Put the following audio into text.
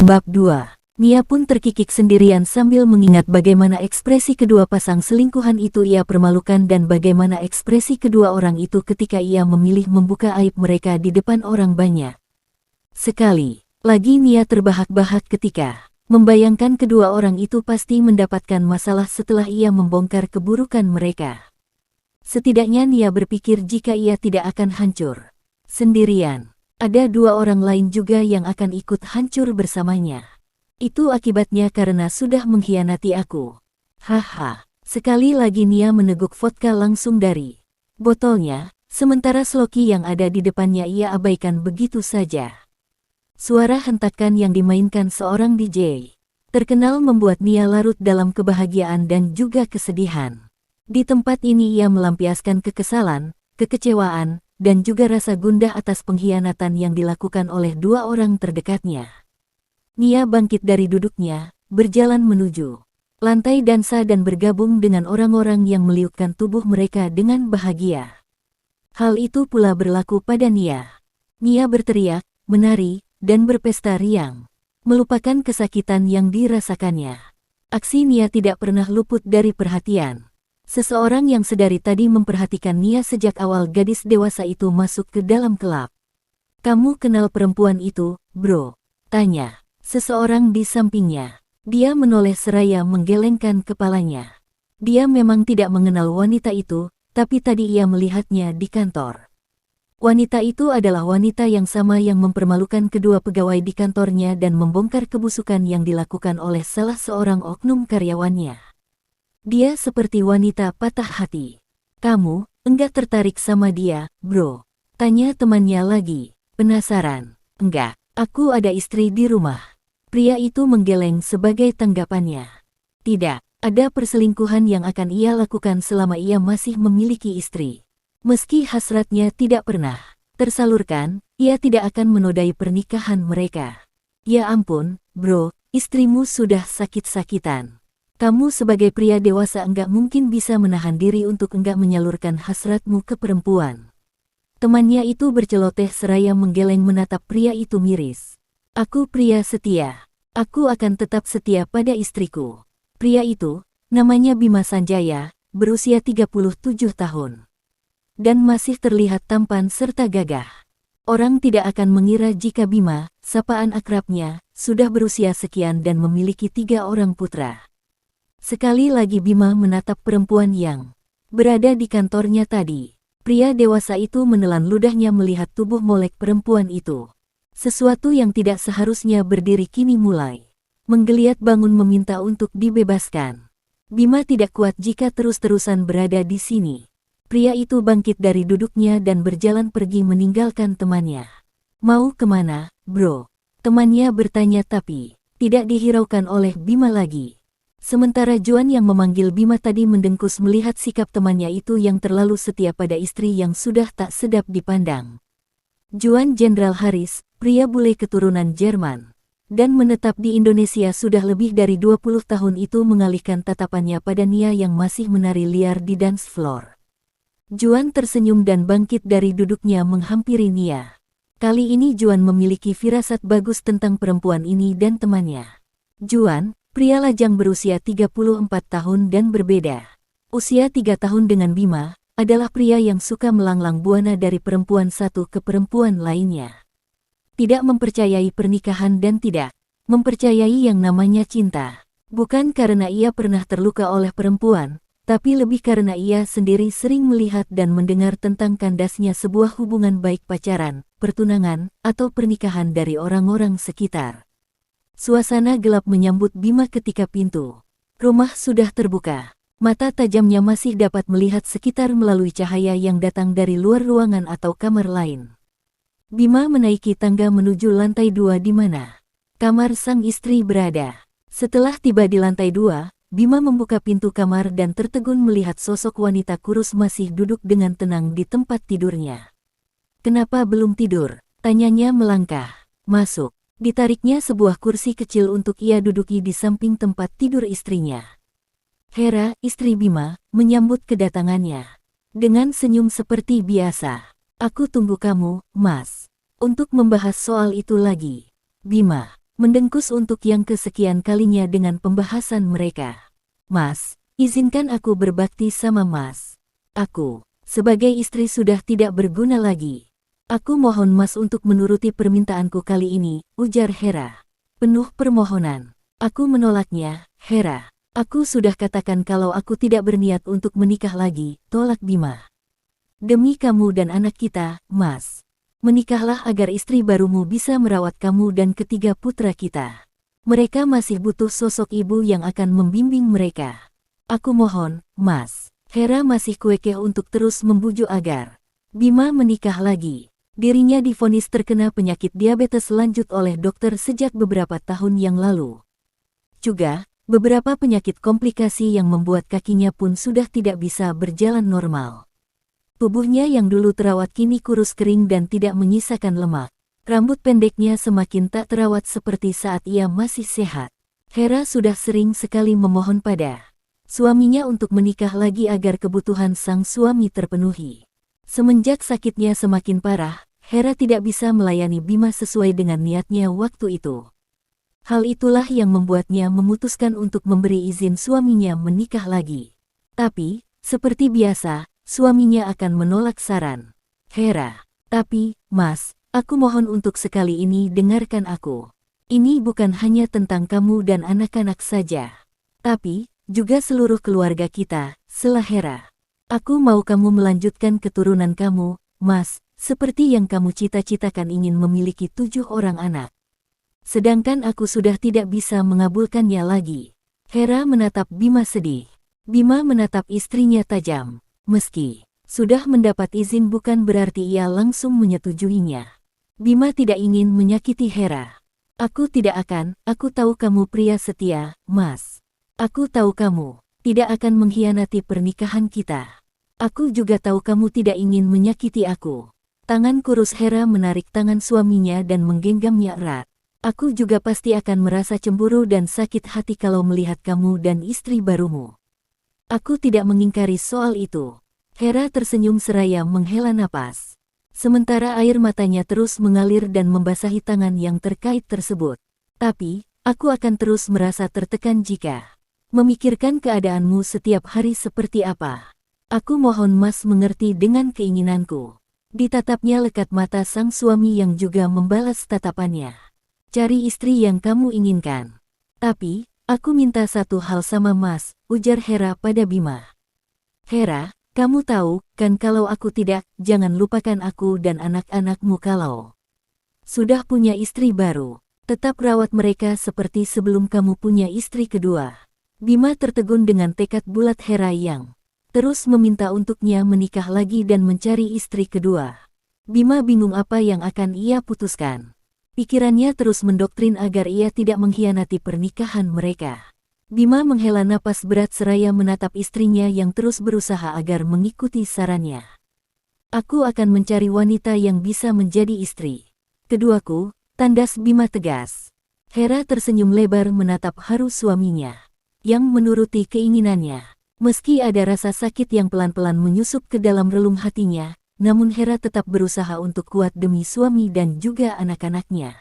Bab 2. Nia pun terkikik sendirian sambil mengingat bagaimana ekspresi kedua pasang selingkuhan itu ia permalukan dan bagaimana ekspresi kedua orang itu ketika ia memilih membuka aib mereka di depan orang banyak. Sekali lagi Nia terbahak-bahak ketika membayangkan kedua orang itu pasti mendapatkan masalah setelah ia membongkar keburukan mereka. Setidaknya Nia berpikir jika ia tidak akan hancur sendirian, ada dua orang lain juga yang akan ikut hancur bersamanya. Itu akibatnya karena sudah mengkhianati aku. Haha. Sekali lagi Nia meneguk vodka langsung dari botolnya, sementara sloki yang ada di depannya ia abaikan begitu saja. Suara hentakan yang dimainkan seorang DJ terkenal membuat Nia larut dalam kebahagiaan dan juga kesedihan. Di tempat ini ia melampiaskan kekesalan, kekecewaan, dan juga rasa gundah atas pengkhianatan yang dilakukan oleh dua orang terdekatnya. Nia bangkit dari duduknya, berjalan menuju lantai dansa dan bergabung dengan orang-orang yang meliukkan tubuh mereka dengan bahagia. Hal itu pula berlaku pada Nia. Nia berteriak, menari, dan berpesta riang, melupakan kesakitan yang dirasakannya. Aksi Nia tidak pernah luput dari perhatian. Seseorang yang sedari tadi memperhatikan Nia sejak awal gadis dewasa itu masuk ke dalam klub. "Kamu kenal perempuan itu, bro?" tanya seseorang di sampingnya. Dia menoleh seraya menggelengkan kepalanya. Dia memang tidak mengenal wanita itu, tapi tadi ia melihatnya di kantor. Wanita itu adalah wanita yang sama yang mempermalukan kedua pegawai di kantornya dan membongkar kebusukan yang dilakukan oleh salah seorang oknum karyawannya. Dia seperti wanita patah hati. "Kamu enggak tertarik sama dia, bro?" tanya temannya lagi, penasaran. "Enggak, aku ada istri di rumah." Pria itu menggeleng sebagai tanggapannya. Tidak ada perselingkuhan yang akan ia lakukan selama ia masih memiliki istri. Meski hasratnya tidak pernah tersalurkan, ia tidak akan menodai pernikahan mereka. "Ya ampun, bro, istrimu sudah sakit-sakitan. Kamu sebagai pria dewasa enggak mungkin bisa menahan diri untuk enggak menyalurkan hasratmu ke perempuan." Temannya itu berceloteh seraya menggeleng menatap pria itu miris. "Aku pria setia. Aku akan tetap setia pada istriku." Pria itu, namanya Bima Sanjaya, berusia 37 tahun. Dan masih terlihat tampan serta gagah. Orang tidak akan mengira jika Bima, sapaan akrabnya, sudah berusia sekian dan memiliki 3 orang putra. Sekali lagi Bima menatap perempuan yang berada di kantornya tadi. Pria dewasa itu menelan ludahnya melihat tubuh molek perempuan itu. Sesuatu yang tidak seharusnya berdiri kini mulai menggeliat bangun meminta untuk dibebaskan. Bima tidak kuat jika terus-terusan berada di sini. Pria itu bangkit dari duduknya dan berjalan pergi meninggalkan temannya. "Mau kemana, bro?" temannya bertanya tapi tidak dihiraukan oleh Bima lagi. Sementara Juan yang memanggil Bima tadi mendengkus melihat sikap temannya itu yang terlalu setia pada istri yang sudah tak sedap dipandang. Juan Jenderal Haris, pria bule keturunan Jerman, dan menetap di Indonesia sudah lebih dari 20 tahun itu mengalihkan tatapannya pada Nia yang masih menari liar di dance floor. Juan tersenyum dan bangkit dari duduknya menghampiri Nia. Kali ini Juan memiliki firasat bagus tentang perempuan ini dan temannya. Juan, pria lajang berusia 34 tahun dan berbeda usia 3 tahun dengan Bima, adalah pria yang suka melanglang buana dari perempuan satu ke perempuan lainnya. Tidak mempercayai pernikahan dan tidak mempercayai yang namanya cinta. Bukan karena ia pernah terluka oleh perempuan, tapi lebih karena ia sendiri sering melihat dan mendengar tentang kandasnya sebuah hubungan baik pacaran, pertunangan, atau pernikahan dari orang-orang sekitar. Suasana gelap menyambut Bima ketika pintu rumah sudah terbuka. Mata tajamnya masih dapat melihat sekitar melalui cahaya yang datang dari luar ruangan atau kamar lain. Bima menaiki tangga menuju lantai 2 di mana kamar sang istri berada. Setelah tiba di lantai 2, Bima membuka pintu kamar dan tertegun melihat sosok wanita kurus masih duduk dengan tenang di tempat tidurnya. "Kenapa belum tidur?" tanyanya melangkah masuk. Ditariknya sebuah kursi kecil untuk ia duduki di samping tempat tidur istrinya. Hera, istri Bima, menyambut kedatangannya dengan senyum seperti biasa. "Aku tunggu kamu, Mas, untuk membahas soal itu lagi." Bima mendengkus untuk yang kesekian kalinya dengan pembahasan mereka. Mas, izinkan aku berbakti sama Mas. Aku, sebagai istri sudah tidak berguna lagi. Aku mohon Mas untuk menuruti permintaanku kali ini, ujar Hera. Penuh permohonan. Aku menolaknya, Hera. Aku sudah katakan kalau aku tidak berniat untuk menikah lagi, tolak Bima. Demi kamu dan anak kita, Mas. Menikahlah agar istri barumu bisa merawat kamu dan ketiga putra kita. Mereka masih butuh sosok ibu yang akan membimbing mereka. Aku mohon, Mas. Hera masih kuekeh untuk terus membujuk agar Bima menikah lagi. Dirinya divonis terkena penyakit diabetes lanjut oleh dokter sejak beberapa tahun yang lalu. Juga, beberapa penyakit komplikasi yang membuat kakinya pun sudah tidak bisa berjalan normal. Tubuhnya yang dulu terawat kini kurus kering dan tidak menyisakan lemak. Rambut pendeknya semakin tak terawat seperti saat ia masih sehat. Hera sudah sering sekali memohon pada suaminya untuk menikah lagi agar kebutuhan sang suami terpenuhi. Semenjak sakitnya semakin parah, Hera tidak bisa melayani Bima sesuai dengan niatnya waktu itu. Hal itulah yang membuatnya memutuskan untuk memberi izin suaminya menikah lagi. Tapi, seperti biasa, suaminya akan menolak saran Hera. Tapi, Mas, aku mohon untuk sekali ini dengarkan aku. Ini bukan hanya tentang kamu dan anak-anak saja, tapi juga seluruh keluarga kita, sela Hera. Aku mau kamu melanjutkan keturunan kamu, Mas, seperti yang kamu cita-citakan ingin memiliki 7 orang anak. Sedangkan aku sudah tidak bisa mengabulkannya lagi. Hera menatap Bima sedih. Bima menatap istrinya tajam. Meski sudah mendapat izin bukan berarti ia langsung menyetujuinya. Bima tidak ingin menyakiti Hera. Aku tahu kamu pria setia, Mas. Aku tahu kamu tidak akan mengkhianati pernikahan kita. Aku juga tahu kamu tidak ingin menyakiti aku. Tangan kurus Hera menarik tangan suaminya dan menggenggamnya erat. Aku juga pasti akan merasa cemburu dan sakit hati kalau melihat kamu dan istri barumu. Aku tidak mengingkari soal itu. Hera tersenyum seraya menghela napas. Sementara air matanya terus mengalir dan membasahi tangan yang terkait tersebut. Tapi, aku akan terus merasa tertekan jika memikirkan keadaanmu setiap hari seperti apa. Aku mohon Mas mengerti dengan keinginanku. Ditatapnya lekat mata sang suami yang juga membalas tatapannya. Cari istri yang kamu inginkan. Tapi, aku minta satu hal sama Mas, ujar Hera pada Bima. Hera, kamu tahu, kan kalau aku tidak, jangan lupakan aku dan anak-anakmu kalau sudah punya istri baru. Tetap rawat mereka seperti sebelum kamu punya istri kedua. Bima tertegun dengan tekad bulat Hera yang terus meminta untuknya menikah lagi dan mencari istri kedua. Bima bingung apa yang akan ia putuskan. Pikirannya terus mendoktrin agar ia tidak mengkhianati pernikahan mereka. Bima menghela napas berat seraya menatap istrinya yang terus berusaha agar mengikuti sarannya. Aku akan mencari wanita yang bisa menjadi istri keduaku, tandas Bima tegas. Hera tersenyum lebar menatap haru suaminya yang menuruti keinginannya. Meski ada rasa sakit yang pelan-pelan menyusup ke dalam relung hatinya, namun Hera tetap berusaha untuk kuat demi suami dan juga anak-anaknya.